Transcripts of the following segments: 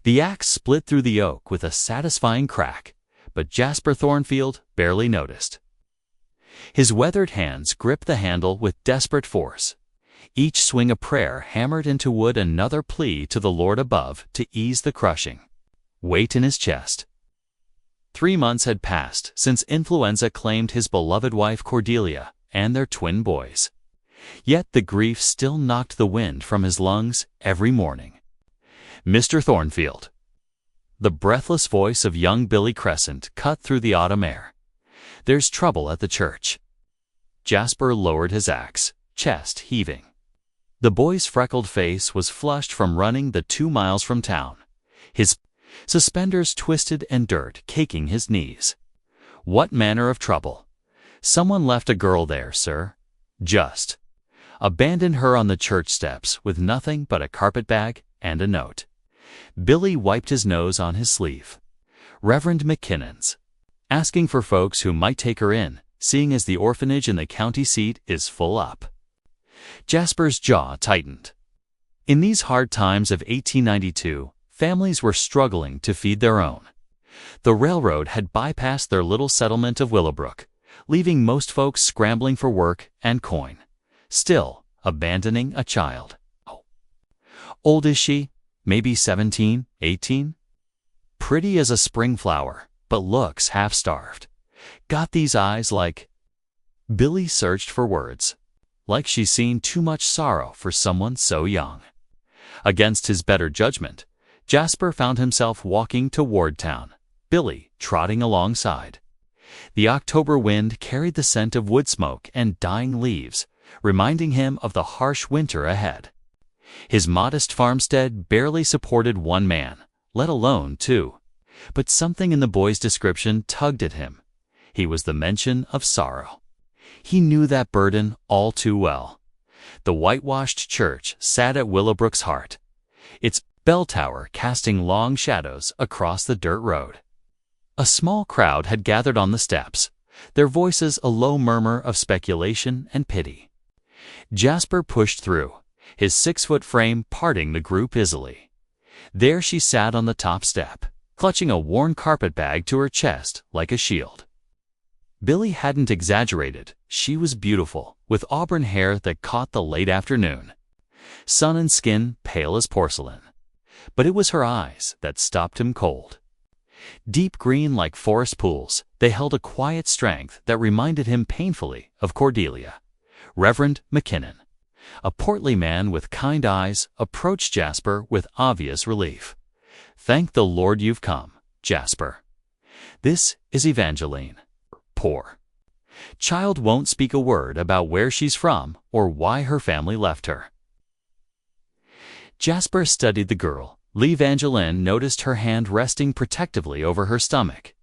The axe split through the oak with a satisfying crack, but Jasper Thornfield barely noticed. His weathered hands gripped the handle with desperate force. Each swing a prayer hammered into wood, another plea to the Lord above to ease the crushing weight in his chest. 3 months had passed since influenza claimed his beloved wife Cordelia and their twin boys. Yet the grief still knocked the wind from his lungs every morning. "Mr. Thornfield." The breathless voice of young Billy Crescent cut through the autumn air. "There's trouble at the church." Jasper lowered his axe, chest heaving. The boy's freckled face was flushed from running the 2 miles from town, his suspenders twisted and dirt caking his knees. "What manner of trouble?" "Someone left a girl there, sir. Just abandoned her on the church steps with nothing but a carpetbag and a note." Billy wiped his nose on his sleeve. "Reverend McKinnon's asking for folks who might take her in, seeing as the orphanage in the county seat is full up." Jasper's jaw tightened. In these hard times of 1892, families were struggling to feed their own. The railroad had bypassed their little settlement of Willowbrook, leaving most folks scrambling for work and coin. Still, abandoning a child. Old is she? Maybe 17, 18? Pretty as a spring flower, but looks half-starved. Got these eyes like... Billy searched for words. Like she's seen too much sorrow for someone so young. Against his better judgment, Jasper found himself walking toward town, Billy trotting alongside. The October wind carried the scent of wood smoke and dying leaves, reminding him of the harsh winter ahead. His modest farmstead barely supported one man, let alone two. But something in the boy's description tugged at him. He was the mention of sorrow. He knew that burden all too well. The whitewashed church sat at Willowbrook's heart, its bell tower casting long shadows across the dirt road. A small crowd had gathered on the steps, their voices a low murmur of speculation and pity. Jasper pushed through, his 6-foot frame parting the group easily. There she sat on the top step, clutching a worn carpetbag to her chest like a shield. Billy hadn't exaggerated. She was beautiful, with auburn hair that caught the late afternoon, sun and skin pale as porcelain. But it was her eyes that stopped him cold. Deep green like forest pools, they held a quiet strength that reminded him painfully of Cordelia. Reverend McKinnon, a portly man with kind eyes, approached Jasper with obvious relief. "Thank the Lord you've come, Jasper. This is Evangeline. Poor child, won't speak a word about where she's from or why her family left her." Jasper studied the girl. Evangeline noticed her hand resting protectively over her stomach.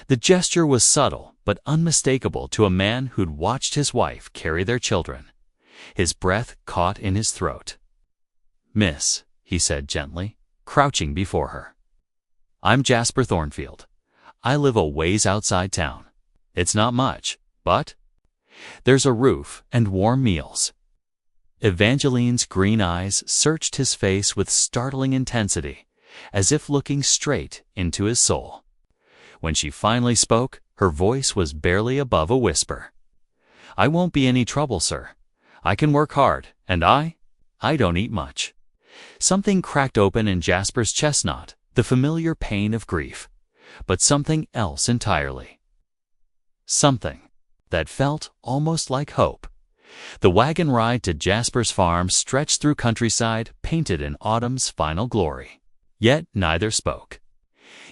The gesture was subtle but unmistakable to a man who'd watched his wife carry their children. His breath caught in his throat. "Miss," he said gently, crouching before her. "I'm Jasper Thornfield. I live a ways outside town. It's not much, but there's a roof and warm meals." Evangeline's green eyes searched his face with startling intensity, as if looking straight into his soul. When she finally spoke, her voice was barely above a whisper. "I won't be any trouble, sir. I can work hard, and I don't eat much." Something cracked open in Jasper's chestnut, the familiar pain of grief, but something else entirely. Something that felt almost like hope. The wagon ride to Jasper's farm stretched through countryside painted in autumn's final glory. Yet neither spoke.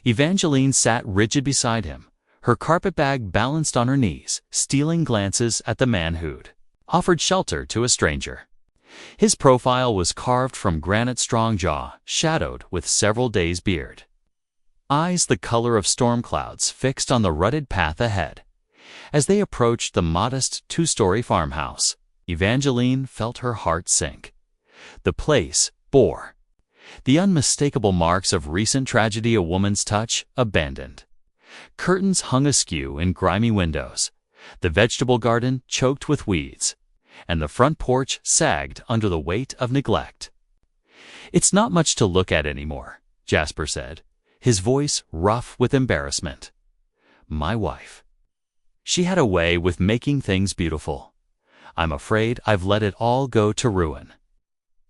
Evangeline sat rigid beside him, her carpetbag balanced on her knees, stealing glances at the man who'd offered shelter to a stranger. His profile was carved from granite, strong jaw, shadowed with several days' beard. Eyes the color of storm clouds fixed on the rutted path ahead. As they approached the modest 2-story farmhouse, Evangeline felt her heart sink. The place bore the unmistakable marks of recent tragedy, a woman's touch, abandoned. Curtains hung askew in grimy windows, the vegetable garden choked with weeds, and the front porch sagged under the weight of neglect. "It's not much to look at anymore," Jasper said, his voice rough with embarrassment. My wife. She had a way with making things beautiful. I'm afraid I've let it all go to ruin.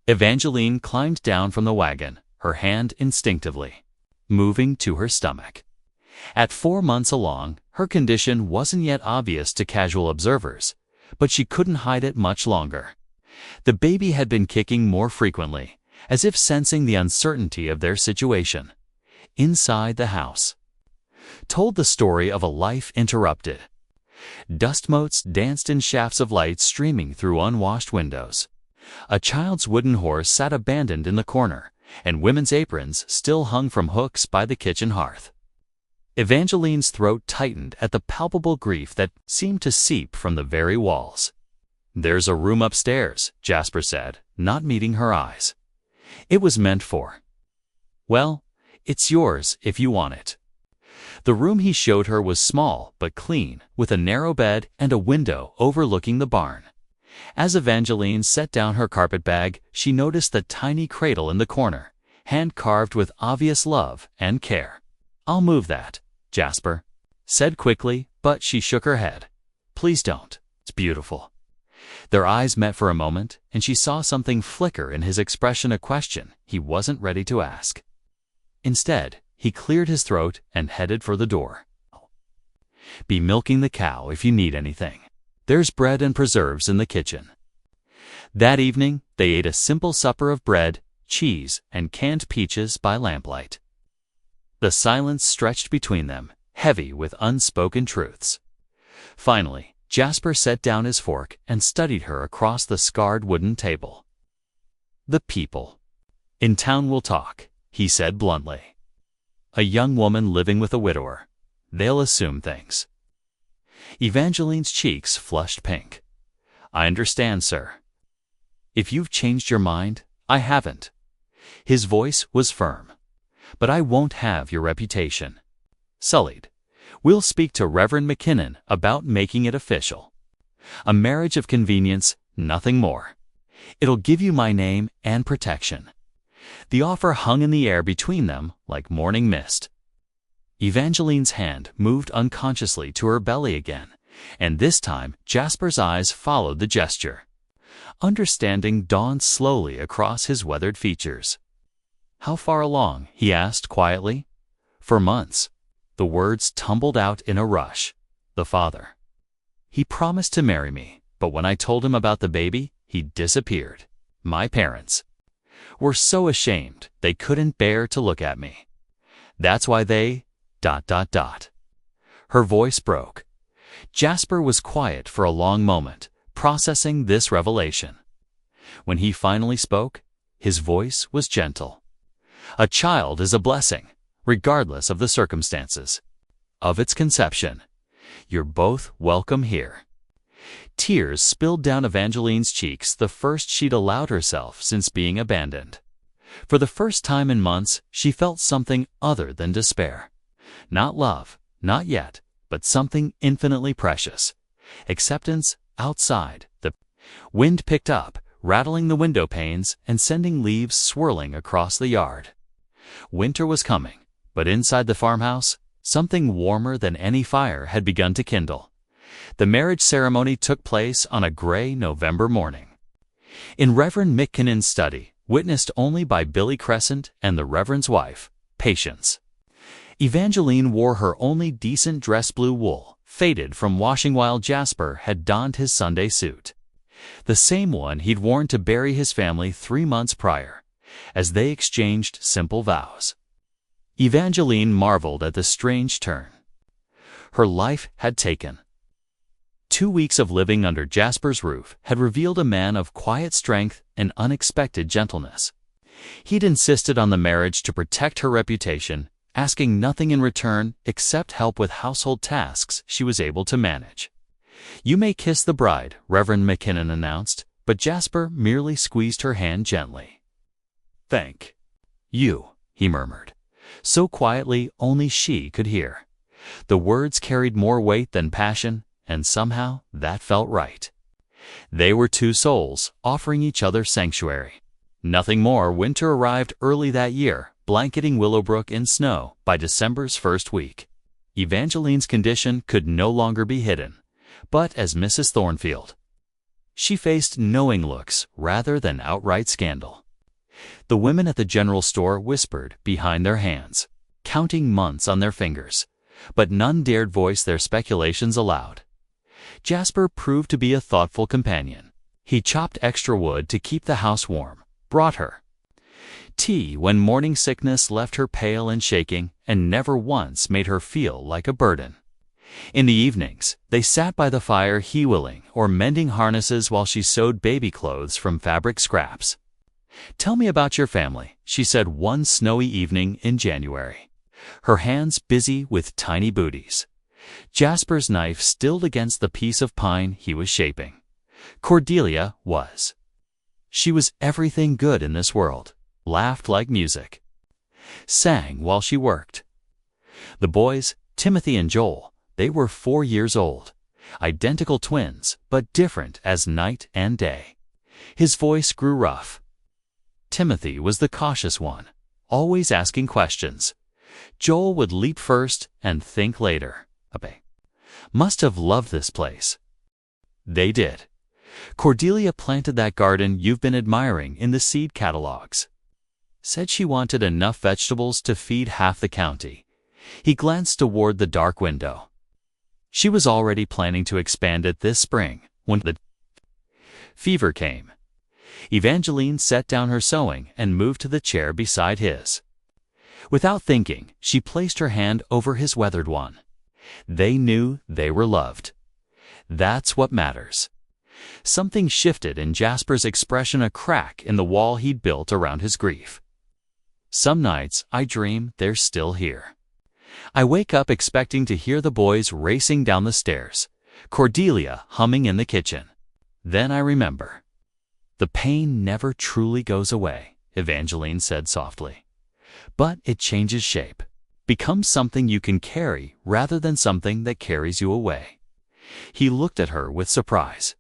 Evangeline climbed down from the wagon, her hand instinctively moving to her stomach. At 4 months along, her condition wasn't yet obvious to casual observers, but she couldn't hide it much longer. The baby had been kicking more frequently, as if sensing the uncertainty of their situation. Inside the house told the story of a life interrupted. Dust motes danced in shafts of light streaming through unwashed windows. A child's wooden horse sat abandoned in the corner, and women's aprons still hung from hooks by the kitchen hearth. Evangeline's throat tightened at the palpable grief that seemed to seep from the very walls. There's a room upstairs, Jasper said, not meeting her eyes. It was meant for. Well, it's yours if you want it. The room he showed her was small but clean, with a narrow bed and a window overlooking the barn. As Evangeline set down her carpet bag, she noticed the tiny cradle in the corner, hand-carved with obvious love and care. I'll move that, Jasper said quickly, but she shook her head. Please don't. It's beautiful. Their eyes met for a moment, and she saw something flicker in his expression, a question he wasn't ready to ask. Instead, he cleared his throat and headed for the door. Be milking the cow if you need anything. There's bread and preserves in the kitchen. That evening, they ate a simple supper of bread, cheese, and canned peaches by lamplight. The silence stretched between them, heavy with unspoken truths. Finally, Jasper set down his fork and studied her across the scarred wooden table. The people in town will talk, he said bluntly. A young woman living with a widower. They'll assume things. Evangeline's cheeks flushed pink. I understand, sir. If you've changed your mind, I haven't. His voice was firm. But I won't have your reputation sullied. We'll speak to Reverend McKinnon about making it official. A marriage of convenience, nothing more. It'll give you my name and protection. The offer hung in the air between them like morning mist. Evangeline's hand moved unconsciously to her belly again, and this time Jasper's eyes followed the gesture. Understanding dawned slowly across his weathered features. How far along? He asked quietly. For months. The words tumbled out in a rush. The father. He promised to marry me, but when I told him about the baby, he disappeared. My parents were so ashamed they couldn't bear to look at me. That's why they... Her voice broke. Jasper was quiet for a long moment, processing this revelation. When he finally spoke, his voice was gentle. A child is a blessing, regardless of the circumstances of its conception. You're both welcome here. Tears spilled down Evangeline's cheeks, the first she'd allowed herself since being abandoned. For the first time in months, she felt something other than despair. Not love, not yet, but something infinitely precious. Acceptance outside. The wind picked up, rattling the window panes and sending leaves swirling across the yard. Winter was coming, but inside the farmhouse, something warmer than any fire had begun to kindle. The marriage ceremony took place on a gray November morning. In Reverend McKinnon's study, witnessed only by Billy Crescent and the Reverend's wife, Patience. Evangeline wore her only decent dress, blue wool, faded from washing, while Jasper had donned his Sunday suit. The same one he'd worn to bury his family 3 months prior, as they exchanged simple vows. Evangeline marveled at the strange turn her life had taken. 2 weeks of living under Jasper's roof had revealed a man of quiet strength and unexpected gentleness. He'd insisted on the marriage to protect her reputation, asking nothing in return except help with household tasks she was able to manage. You may kiss the bride, Reverend McKinnon announced, but Jasper merely squeezed her hand gently. Thank you, he murmured, so quietly only she could hear. The words carried more weight than passion, and somehow that felt right. They were two souls offering each other sanctuary. Nothing more. Winter arrived early that year, blanketing Willowbrook in snow by December's first week. Evangeline's condition could no longer be hidden, but as Mrs. Thornfield, she faced knowing looks rather than outright scandal. The women at the general store whispered behind their hands, counting months on their fingers, but none dared voice their speculations aloud. Jasper proved to be a thoughtful companion. He chopped extra wood to keep the house warm, brought her tea when morning sickness left her pale and shaking, and never once made her feel like a burden. In the evenings, they sat by the fire he-willing or mending harnesses while she sewed baby clothes from fabric scraps. "Tell me about your family," she said one snowy evening in January, her hands busy with tiny booties. Jasper's knife stilled against the piece of pine he was shaping. Cordelia was. She was everything good in this world, laughed like music, sang while she worked. The boys, Timothy and Joel, they were 4 years old, identical twins, but different as night and day. His voice grew rough. Timothy was the cautious one, always asking questions. Joel would leap first and think later. Abe must have loved this place. They did. Cordelia planted that garden you've been admiring in the seed catalogs. Said she wanted enough vegetables to feed half the county. He glanced toward the dark window. She was already planning to expand it this spring when the fever came. Evangeline set down her sewing and moved to the chair beside his. Without thinking, she placed her hand over his weathered one. They knew they were loved. That's what matters. Something shifted in Jasper's expression, a crack in the wall he'd built around his grief. "Some nights I dream they're still here. I wake up expecting to hear the boys racing down the stairs, Cordelia humming in the kitchen. Then I remember. The pain never truly goes away," Evangeline said softly. "But it changes shape, becomes something you can carry rather than something that carries you away." He looked at her with surprise.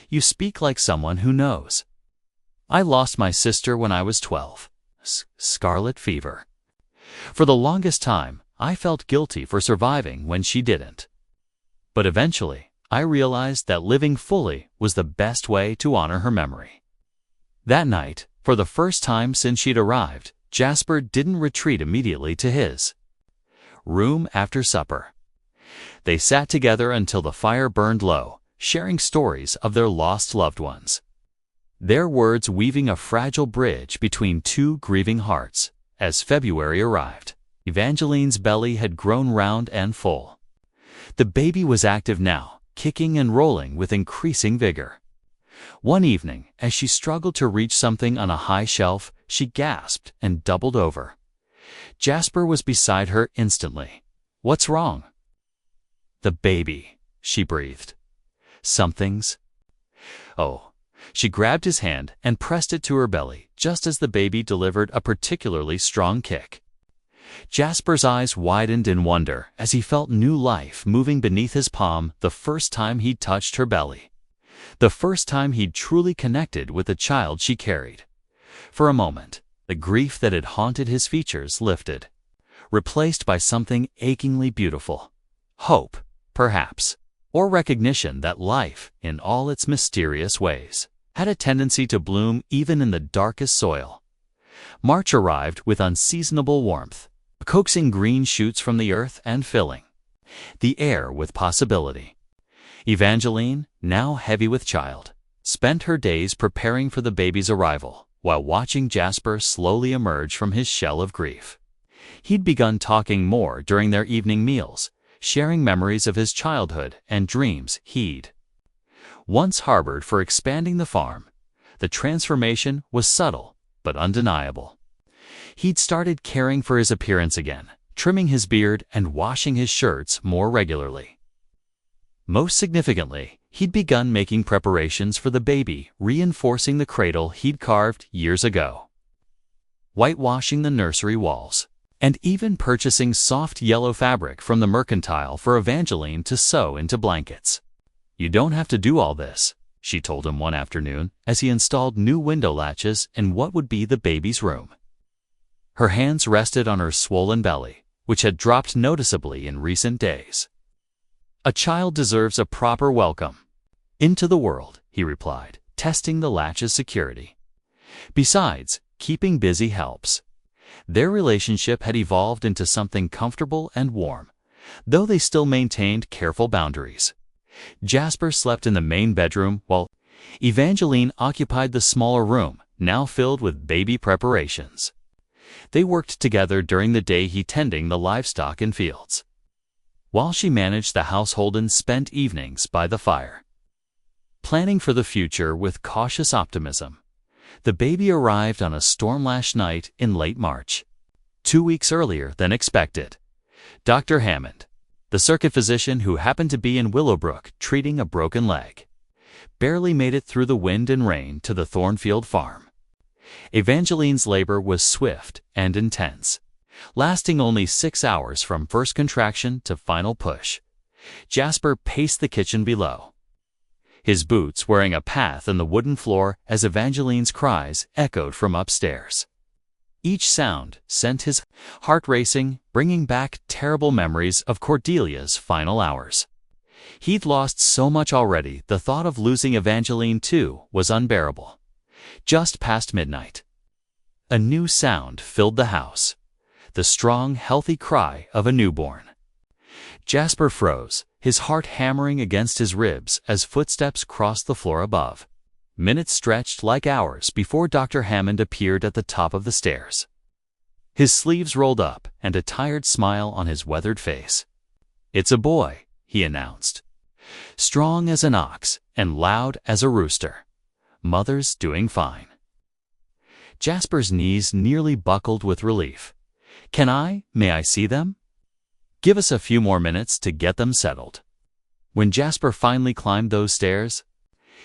"You speak like someone who knows." "I lost my sister when I was 12. Scarlet fever. For the longest time, I felt guilty for surviving when she didn't. But eventually, I realized that living fully was the best way to honor her memory." That night, for the first time since she'd arrived, Jasper didn't retreat immediately to his room after supper. They sat together until the fire burned low, sharing stories of their lost loved ones. Their words weaving a fragile bridge between two grieving hearts. As February arrived, Evangeline's belly had grown round and full. The baby was active now, kicking and rolling with increasing vigor. One evening, as she struggled to reach something on a high shelf, she gasped and doubled over. Jasper was beside her instantly. "What's wrong?" "The baby," she breathed. "Something's..." "Oh." She grabbed his hand and pressed it to her belly just as the baby delivered a particularly strong kick. Jasper's eyes widened in wonder as he felt new life moving beneath his palm the first time he'd touched her belly. The first time he'd truly connected with the child she carried. For a moment, the grief that had haunted his features lifted, replaced by something achingly beautiful. Hope, perhaps, or recognition that life, in all its mysterious ways, had a tendency to bloom even in the darkest soil. March arrived with unseasonable warmth, coaxing green shoots from the earth and filling the air with possibility. Evangeline, now heavy with child, spent her days preparing for the baby's arrival while watching Jasper slowly emerge from his shell of grief. He'd begun talking more during their evening meals, sharing memories of his childhood and dreams he'd once harbored for expanding the farm. The transformation was subtle but undeniable. He'd started caring for his appearance again, trimming his beard and washing his shirts more regularly. Most significantly, he'd begun making preparations for the baby, reinforcing the cradle he'd carved years ago, whitewashing the nursery walls, and even purchasing soft yellow fabric from the mercantile for Evangeline to sew into blankets. "You don't have to do all this," she told him one afternoon as he installed new window latches in what would be the baby's room. Her hands rested on her swollen belly, which had dropped noticeably in recent days. "A child deserves a proper welcome into the world," he replied, testing the latch's security. "Besides, keeping busy helps." Their relationship had evolved into something comfortable and warm, though they still maintained careful boundaries. Jasper slept in the main bedroom while Evangeline occupied the smaller room, now filled with baby preparations. They worked together during the day, he tending the livestock in fields, while she managed the household and spent evenings by the fire, planning for the future with cautious optimism. The baby arrived on a storm-lashed night in late March, 2 weeks earlier than expected. Dr. Hammond, the circuit physician who happened to be in Willowbrook treating a broken leg, barely made it through the wind and rain to the Thornfield farm. Evangeline's labor was swift and intense, lasting only 6 hours from first contraction to final push. Jasper paced the kitchen below, his boots wearing a path in the wooden floor as Evangeline's cries echoed from upstairs. Each sound sent his heart racing, bringing back terrible memories of Cordelia's final hours. He'd lost so much already, the thought of losing Evangeline too was unbearable. Just past midnight, a new sound filled the house, the strong, healthy cry of a newborn. Jasper froze, his heart hammering against his ribs as footsteps crossed the floor above. Minutes stretched like hours before Dr. Hammond appeared at the top of the stairs, his sleeves rolled up and a tired smile on his weathered face. "It's a boy," he announced, "strong as an ox and loud as a rooster. Mother's doing fine." Jasper's knees nearly buckled with relief. May I see them?" "Give us a few more minutes to get them settled." When Jasper finally climbed those stairs,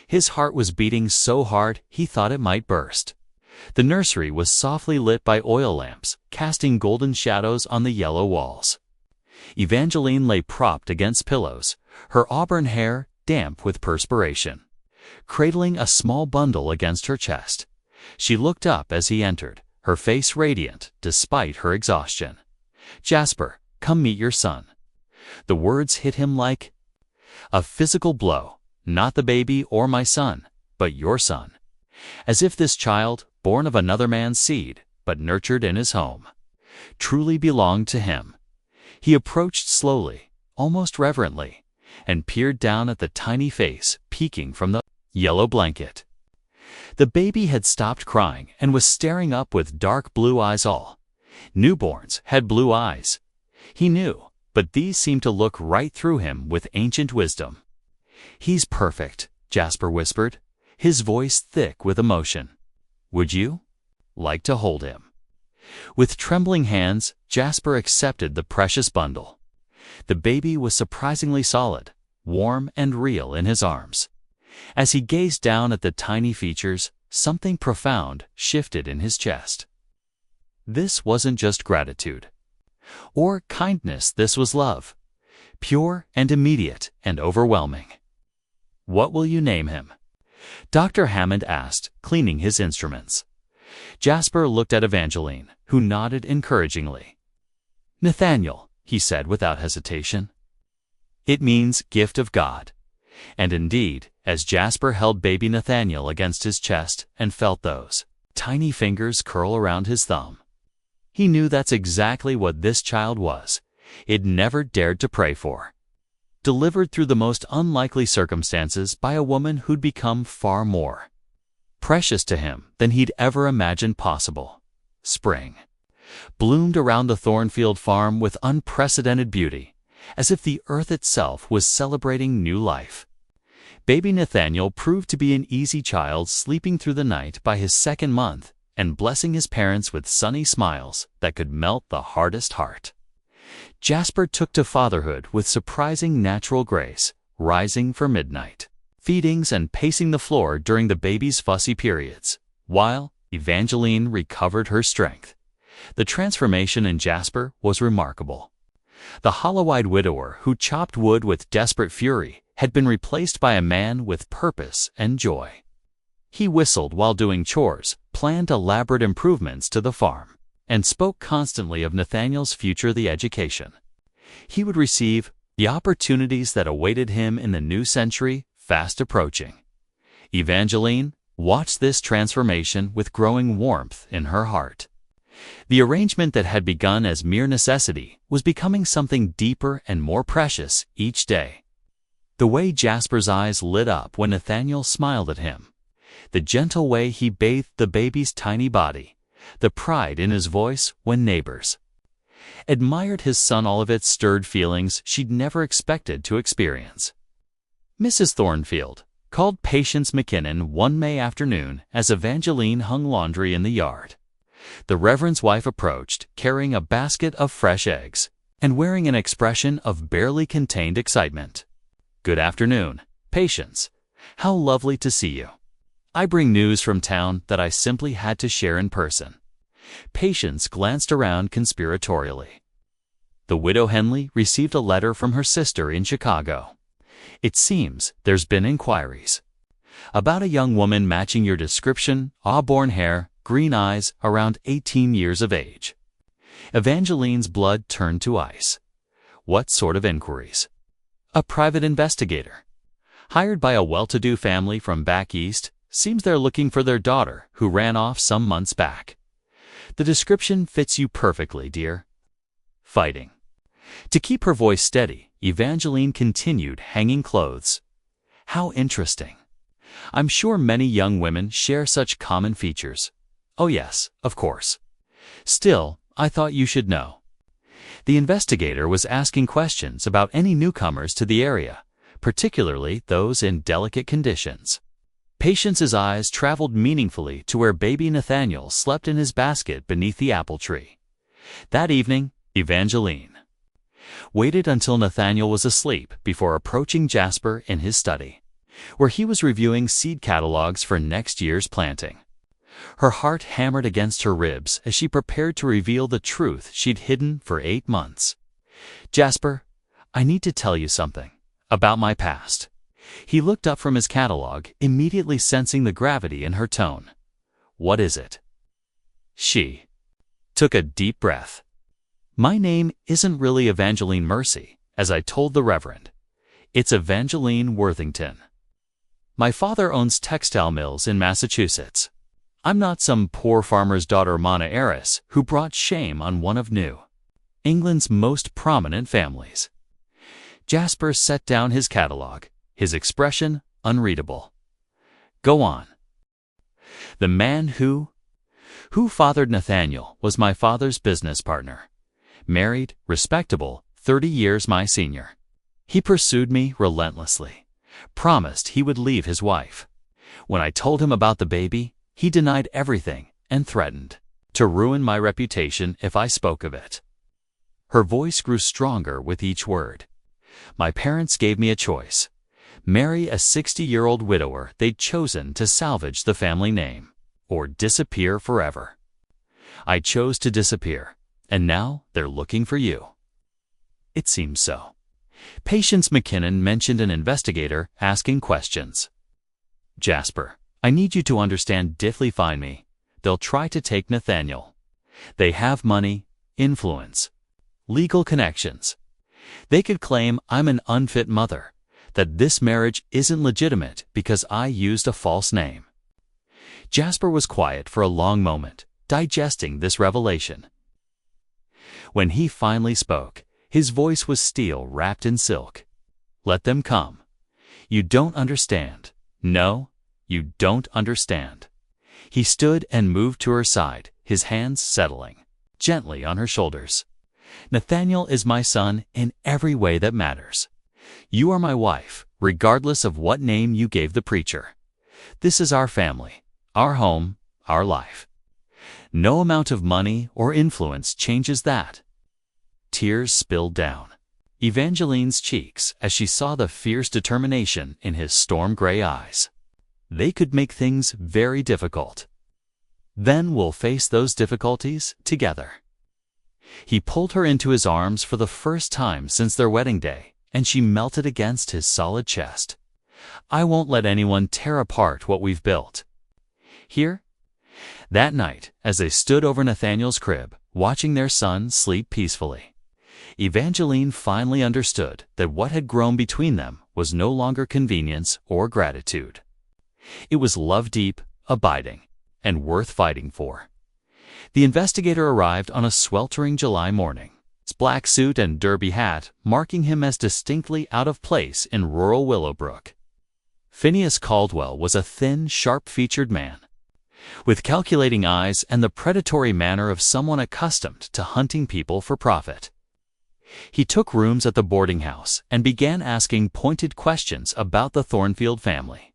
his heart was beating so hard he thought it might burst. The nursery was softly lit by oil lamps, casting golden shadows on the yellow walls. Evangeline lay propped against pillows, her auburn hair damp with perspiration, cradling a small bundle against her chest. She looked up as he entered, her face radiant despite her exhaustion. "Jasper, come meet your son." The words hit him like a physical blow. "Not the baby or my son, but your son." As if this child, born of another man's seed, but nurtured in his home, truly belonged to him. He approached slowly, almost reverently, and peered down at the tiny face peeking from the yellow blanket. The baby had stopped crying and was staring up with dark blue eyes. All newborns had blue eyes, he knew, but these seemed to look right through him with ancient wisdom. "He's perfect," Jasper whispered, his voice thick with emotion. "Would you like to hold him?" With trembling hands, Jasper accepted the precious bundle. The baby was surprisingly solid, warm and real in his arms. As he gazed down at the tiny features, something profound shifted in his chest. This wasn't just gratitude or kindness, this was love, pure and immediate and overwhelming. "What will you name him?" Dr. Hammond asked, cleaning his instruments. Jasper looked at Evangeline, who nodded encouragingly. "Nathaniel," he said without hesitation. "It means gift of God." And indeed, as Jasper held baby Nathaniel against his chest and felt those tiny fingers curl around his thumb, he knew that's exactly what this child was. It never dared to pray for. Delivered through the most unlikely circumstances by a woman who'd become far more precious to him than he'd ever imagined possible. Spring bloomed around the Thornfield farm with unprecedented beauty, as if the earth itself was celebrating new life. Baby Nathaniel proved to be an easy child, sleeping through the night by his second month and blessing his parents with sunny smiles that could melt the hardest heart. Jasper took to fatherhood with surprising natural grace, rising for midnight feedings and pacing the floor during the baby's fussy periods, while Evangeline recovered her strength. The transformation in Jasper was remarkable. The hollow-eyed widower who chopped wood with desperate fury had been replaced by a man with purpose and joy. He whistled while doing chores, planned elaborate improvements to the farm, and spoke constantly of Nathaniel's future, the education he would receive, the opportunities that awaited him in the new century fast approaching. Evangeline watched this transformation with growing warmth in her heart. The arrangement that had begun as mere necessity was becoming something deeper and more precious each day. The way Jasper's eyes lit up when Nathaniel smiled at him, the gentle way he bathed the baby's tiny body, the pride in his voice when neighbors admired his son, all of it stirred feelings she'd never expected to experience. Mrs. Thornfield called Patience McKinnon one May afternoon as Evangeline hung laundry in the yard. The Reverend's wife approached, carrying a basket of fresh eggs, and wearing an expression of barely contained excitement. "Good afternoon, Patience. How lovely to see you. I bring news from town that I simply had to share in person." Patience glanced around conspiratorially. "The widow Henley received a letter from her sister in Chicago. It seems there's been inquiries about a young woman matching your description, auburn hair, green eyes, around 18 years of age." Evangeline's blood turned to ice. "What sort of inquiries?" "A private investigator, hired by a well-to-do family from back east. Seems they're looking for their daughter, who ran off some months back." "The description fits you perfectly, dear." Fighting to keep her voice steady, Evangeline continued hanging clothes. "How interesting. I'm sure many young women share such common features." "Oh yes, of course. Still, I thought you should know." The investigator was asking questions about any newcomers to the area, particularly those in delicate conditions. Patience's eyes traveled meaningfully to where baby Nathaniel slept in his basket beneath the apple tree. That evening, Evangeline waited until Nathaniel was asleep before approaching Jasper in his study, where he was reviewing seed catalogs for next year's planting. Her heart hammered against her ribs as she prepared to reveal the truth she'd hidden for 8 months. "Jasper, I need to tell you something about my past." He looked up from his catalog, immediately sensing the gravity in her tone. "What is it?" She took a deep breath. "My name isn't really Evangeline Mercy, as I told the Reverend. It's Evangeline Worthington. My father owns textile mills in Massachusetts. I'm not some poor farmer's daughter, Mona heiress, who brought shame on one of New England's most prominent families." Jasper set down his catalog, his expression unreadable. "Go on." "The man who fathered Nathaniel was my father's business partner. Married, respectable, 30 years my senior. He pursued me relentlessly, promised he would leave his wife. When I told him about the baby, he denied everything and threatened to ruin my reputation if I spoke of it." Her voice grew stronger with each word. "My parents gave me a choice. Marry a 60-year-old widower they'd chosen to salvage the family name, or disappear forever. I chose to disappear, and now they're looking for you." "It seems so." Patience McKinnon mentioned an investigator asking questions. "Jasper, I need you to understand Diffley find me. They'll try to take Nathaniel. They have money, influence, legal connections. They could claim I'm an unfit mother, that this marriage isn't legitimate because I used a false name." Jasper was quiet for a long moment, digesting this revelation. When he finally spoke, his voice was steel wrapped in silk. "Let them come. You don't understand. No, you don't understand." He stood and moved to her side, his hands settling gently on her shoulders. "Nathaniel is my son in every way that matters. You are my wife, regardless of what name you gave the preacher. This is our family, our home, our life. No amount of money or influence changes that." Tears spilled down Evangeline's cheeks as she saw the fierce determination in his storm-gray eyes. "They could make things very difficult. Then we'll face those difficulties together." He pulled her into his arms for the first time since their wedding day, and she melted against his solid chest. "I won't let anyone tear apart what we've built. Here, That night, as they stood over Nathaniel's crib, watching their son sleep peacefully, Evangeline finally understood that what had grown between them was no longer convenience or gratitude. It was love deep, abiding, and worth fighting for. The investigator arrived on a sweltering July morning, his black suit and derby hat marking him as distinctly out of place in rural Willowbrook. Phineas Caldwell was a thin, sharp-featured man, with calculating eyes and the predatory manner of someone accustomed to hunting people for profit. He took rooms at the boarding house and began asking pointed questions about the Thornfield family.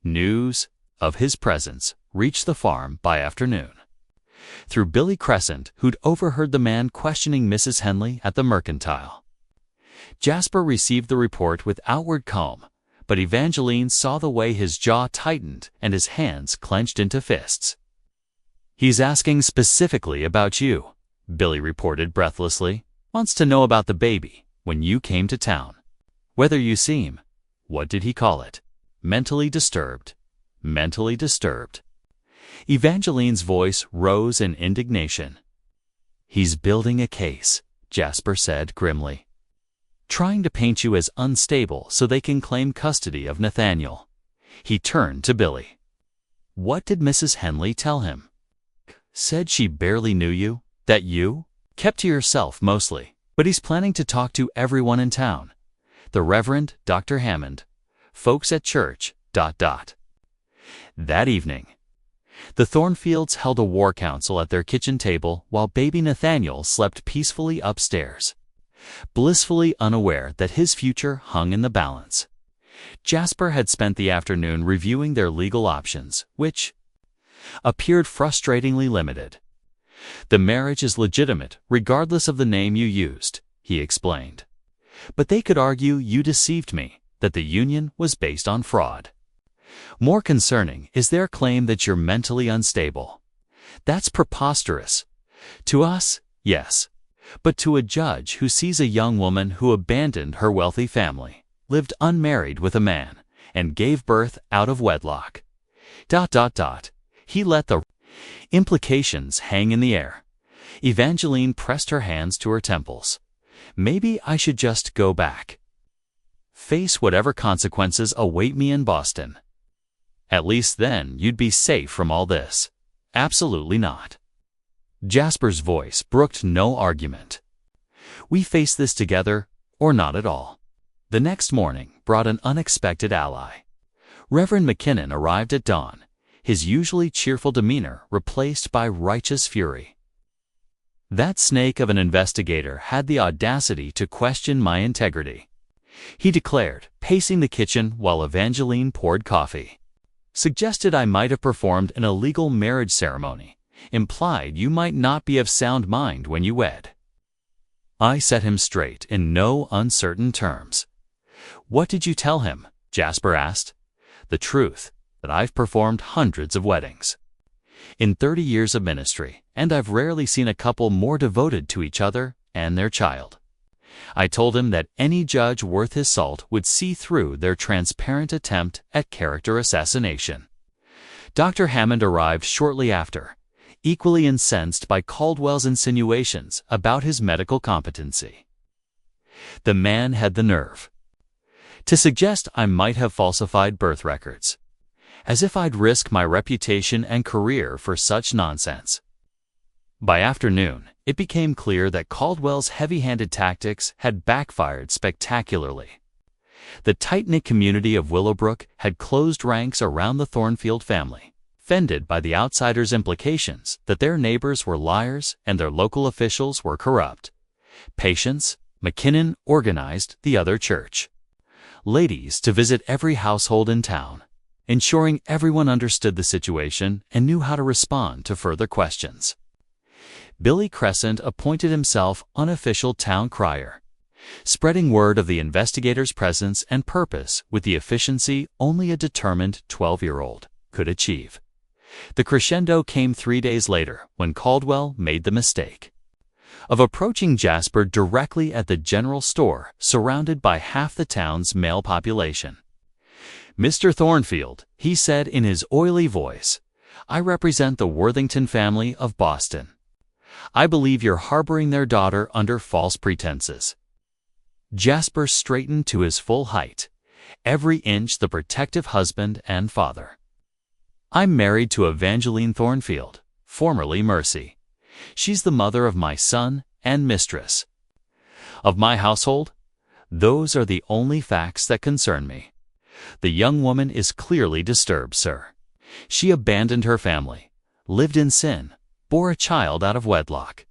News of his presence reached the farm by afternoon, through Billy Crescent, who'd overheard the man questioning Mrs. Henley at the mercantile. Jasper received the report with outward calm, but Evangeline saw the way his jaw tightened and his hands clenched into fists. "He's asking specifically about you," Billy reported breathlessly. "Wants to know about the baby, when you came to town. Whether you seem, what did he call it? Mentally disturbed. Mentally disturbed." Evangeline's voice rose in indignation. "He's building a case," Jasper said grimly. "Trying to paint you as unstable so they can claim custody of Nathaniel." He turned to Billy. "What did Mrs. Henley tell him?" "Said she barely knew you, that you kept to yourself mostly, but he's planning to talk to everyone in town. The Reverend Dr. Hammond, folks at church, ... That evening, the Thornfields held a war council at their kitchen table while baby Nathaniel slept peacefully upstairs, blissfully unaware that his future hung in the balance. Jasper had spent the afternoon reviewing their legal options, which appeared frustratingly limited. "The marriage is legitimate regardless of the name you used," he explained. "But they could argue you deceived me, that the union was based on fraud. More concerning is their claim that you're mentally unstable. That's preposterous. To us, yes. But to a judge who sees a young woman who abandoned her wealthy family, lived unmarried with a man, and gave birth out of wedlock. ... He let the implications hang in the air. Evangeline pressed her hands to her temples. "Maybe I should just go back. Face whatever consequences await me in Boston. At least then you'd be safe from all this." "Absolutely not." Jasper's voice brooked no argument. "We face this together, or not at all." The next morning brought an unexpected ally. Reverend McKinnon arrived at dawn, his usually cheerful demeanor replaced by righteous fury. "That snake of an investigator had the audacity to question my integrity," he declared, pacing the kitchen while Evangeline poured coffee. "Suggested I might have performed an illegal marriage ceremony. Implied you might not be of sound mind when you wed." I set him straight in no uncertain terms. "What did you tell him?" Jasper asked. "The truth, that I've performed hundreds of weddings in 30 years of ministry, and I've rarely seen a couple more devoted to each other and their child. I told him that any judge worth his salt would see through their transparent attempt at character assassination." Dr. Hammond arrived shortly after, equally incensed by Caldwell's insinuations about his medical competency. The man had the nerve to suggest I might have falsified birth records, as if I'd risk my reputation and career for such nonsense. By afternoon, it became clear that Caldwell's heavy-handed tactics had backfired spectacularly. The tight-knit community of Willowbrook had closed ranks around the Thornfield family, offended by the outsiders' implications that their neighbors were liars and their local officials were corrupt. Patience, McKinnon organized the other church ladies to visit every household in town, ensuring everyone understood the situation and knew how to respond to further questions. Billy Crescent appointed himself unofficial town crier, spreading word of the investigator's presence and purpose with the efficiency only a determined 12-year-old could achieve. The crescendo came 3 days later when Caldwell made the mistake of approaching Jasper directly at the general store surrounded by half the town's male population. "Mr. Thornfield," he said in his oily voice, I represent the Worthington family of Boston. I believe you're harboring their daughter under false pretenses." Jasper straightened to his full height, every inch the protective husband and father. "I'm married to Evangeline Thornfield, formerly Mercy. She's the mother of my son and mistress. Of my household, those are the only facts that concern me. The young woman is clearly disturbed, sir. She abandoned her family, lived in sin, bore a child out of wedlock.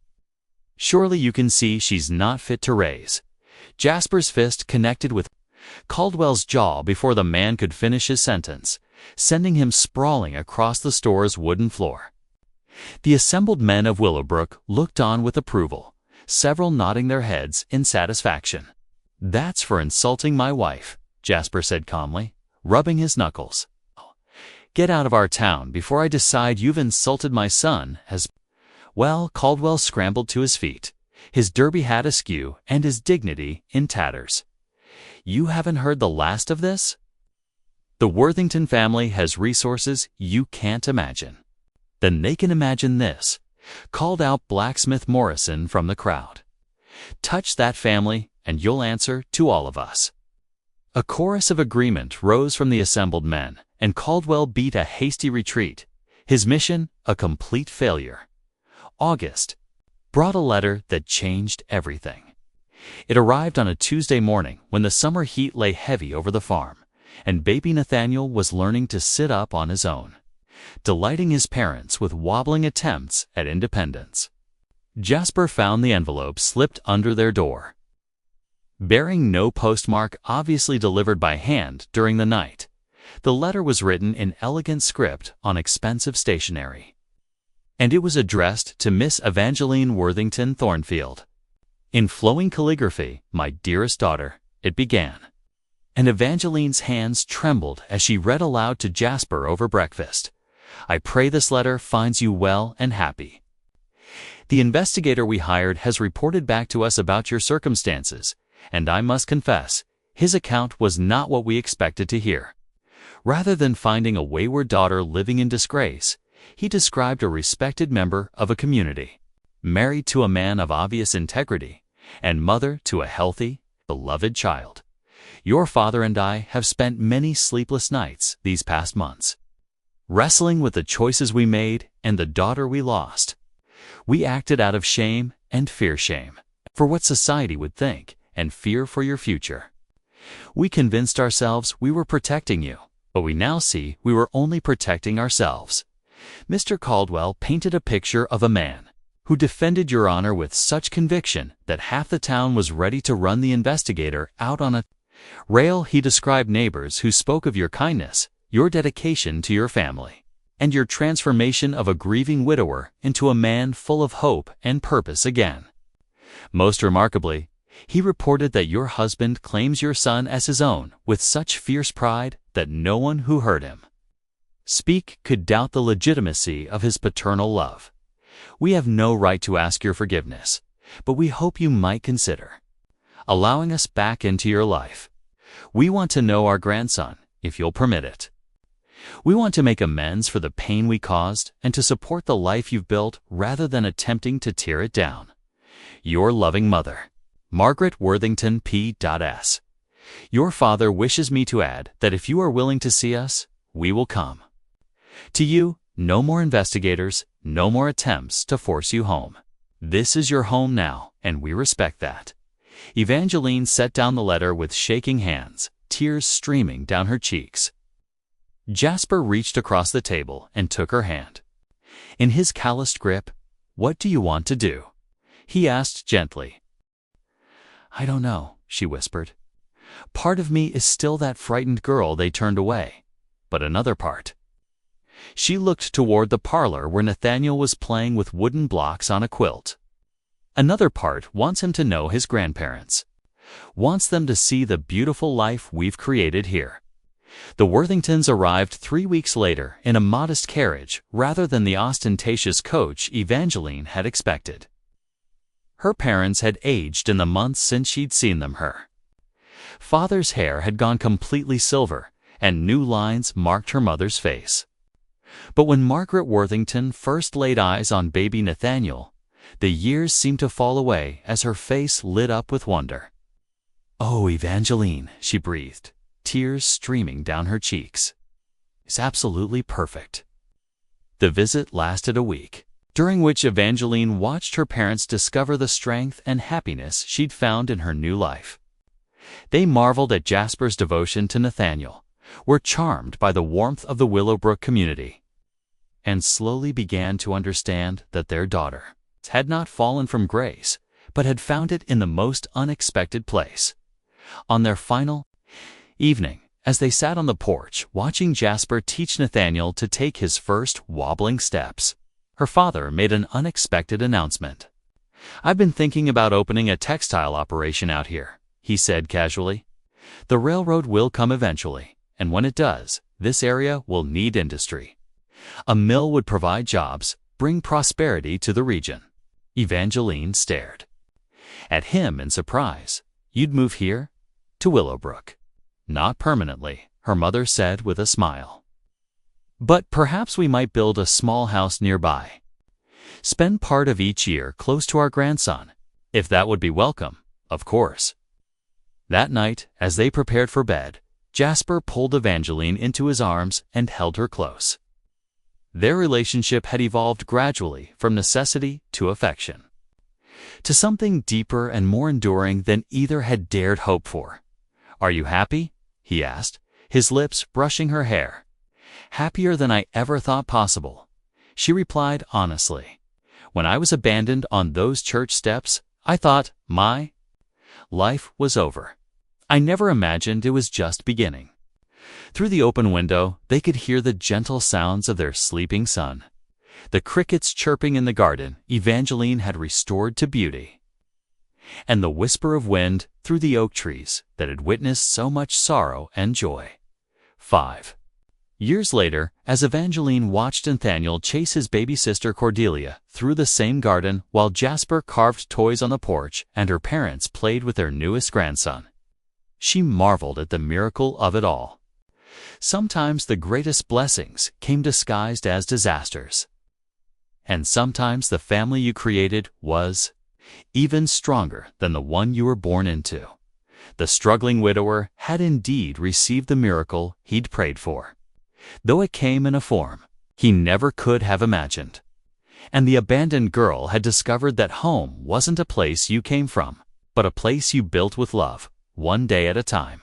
Surely you can see she's not fit to raise." Jasper's fist connected with Caldwell's jaw before the man could finish his sentence, sending him sprawling across the store's wooden floor. The assembled men of Willowbrook looked on with approval, several nodding their heads in satisfaction. "That's for insulting my wife," Jasper said calmly, rubbing his knuckles. "Get out of our town before I decide you've insulted my son as—" Well, Caldwell scrambled to his feet, his derby hat askew and his dignity in tatters. "You haven't heard the last of this? The Worthington family has resources you can't imagine." "Then they can imagine this," called out Blacksmith Morrison from the crowd. "Touch that family and you'll answer to all of us." A chorus of agreement rose from the assembled men, and Caldwell beat a hasty retreat, his mission a complete failure. August brought a letter that changed everything. It arrived on a Tuesday morning when the summer heat lay heavy over the farm, and baby Nathaniel was learning to sit up on his own, delighting his parents with wobbling attempts at independence. Jasper found the envelope slipped under their door. Bearing no postmark, obviously delivered by hand during the night, the letter was written in elegant script on expensive stationery. And it was addressed to Miss Evangeline Worthington Thornfield. In flowing calligraphy, "My dearest daughter," it began, and Evangeline's hands trembled as she read aloud to Jasper over breakfast. "I pray this letter finds you well and happy. The investigator we hired has reported back to us about your circumstances, and I must confess, his account was not what we expected to hear. Rather than finding a wayward daughter living in disgrace, he described a respected member of a community, married to a man of obvious integrity, and mother to a healthy, beloved child. Your father and I have spent many sleepless nights these past months, wrestling with the choices we made and the daughter we lost. We acted out of shame and fear-shame, for what society would think, and fear for your future. We convinced ourselves we were protecting you, but we now see we were only protecting ourselves." Mr. Caldwell painted a picture of a man who defended your honor with such conviction that half the town was ready to run the investigator out on a rail. He described neighbors who spoke of your kindness, your dedication to your family, and your transformation of a grieving widower into a man full of hope and purpose again. Most remarkably, he reported that your husband claims your son as his own with such fierce pride that no one who heard him speak could doubt the legitimacy of his paternal love. We have no right to ask your forgiveness, but we hope you might consider allowing us back into your life. We want to know our grandson, if you'll permit it. We want to make amends for the pain we caused and to support the life you've built rather than attempting to tear it down. Your loving mother, Margaret Worthington P.S. Your father wishes me to add that if you are willing to see us, we will come. To you, no more investigators, no more attempts to force you home. This is your home now, and we respect that." Evangeline set down the letter with shaking hands, tears streaming down her cheeks. Jasper reached across the table and took her hand. In his calloused grip, "What do you want to do?" he asked gently. "I don't know," she whispered. "Part of me is still that frightened girl they turned away, but another part—" She looked toward the parlor where Nathaniel was playing with wooden blocks on a quilt. "Another part wants him to know his grandparents, wants them to see the beautiful life we've created here." The Worthingtons arrived 3 weeks later in a modest carriage rather than the ostentatious coach Evangeline had expected. Her parents had aged in the months since she'd seen them. Her father's hair had gone completely silver, and new lines marked her mother's face. But when Margaret Worthington first laid eyes on baby Nathaniel, the years seemed to fall away as her face lit up with wonder. "Oh, Evangeline," she breathed, tears streaming down her cheeks. "He's absolutely perfect." The visit lasted a week, during which Evangeline watched her parents discover the strength and happiness she'd found in her new life. They marveled at Jasper's devotion to Nathaniel, were charmed by the warmth of the Willowbrook community, and slowly began to understand that their daughter had not fallen from grace, but had found it in the most unexpected place. On their final evening, as they sat on the porch watching Jasper teach Nathaniel to take his first wobbling steps, her father made an unexpected announcement. "I've been thinking about opening a textile operation out here," he said casually. "The railroad will come eventually, and when it does, this area will need industry. A mill would provide jobs, bring prosperity to the region." Evangeline stared at him in surprise. "You'd move here? To Willowbrook?" "Not permanently," her mother said with a smile. "But perhaps we might build a small house nearby. Spend part of each year close to our grandson, if that would be welcome, of course." That night, as they prepared for bed, Jasper pulled Evangeline into his arms and held her close. Their relationship had evolved gradually from necessity to affection, to something deeper and more enduring than either had dared hope for. "Are you happy?" he asked, his lips brushing her hair. "Happier than I ever thought possible," she replied honestly. "When I was abandoned on those church steps, I thought my life was over. I never imagined it was just beginning." Through the open window, they could hear the gentle sounds of their sleeping son. The crickets chirping in the garden Evangeline had restored to beauty, and the whisper of wind through the oak trees that had witnessed so much sorrow and joy. 5 years later, as Evangeline watched Nathaniel chase his baby sister Cordelia through the same garden while Jasper carved toys on the porch and her parents played with their newest grandson, she marveled at the miracle of it all. Sometimes the greatest blessings came disguised as disasters, and sometimes the family you created was even stronger than the one you were born into. The struggling widower had indeed received the miracle he'd prayed for, though it came in a form he never could have imagined. And the abandoned girl had discovered that home wasn't a place you came from, but a place you built with love, one day at a time.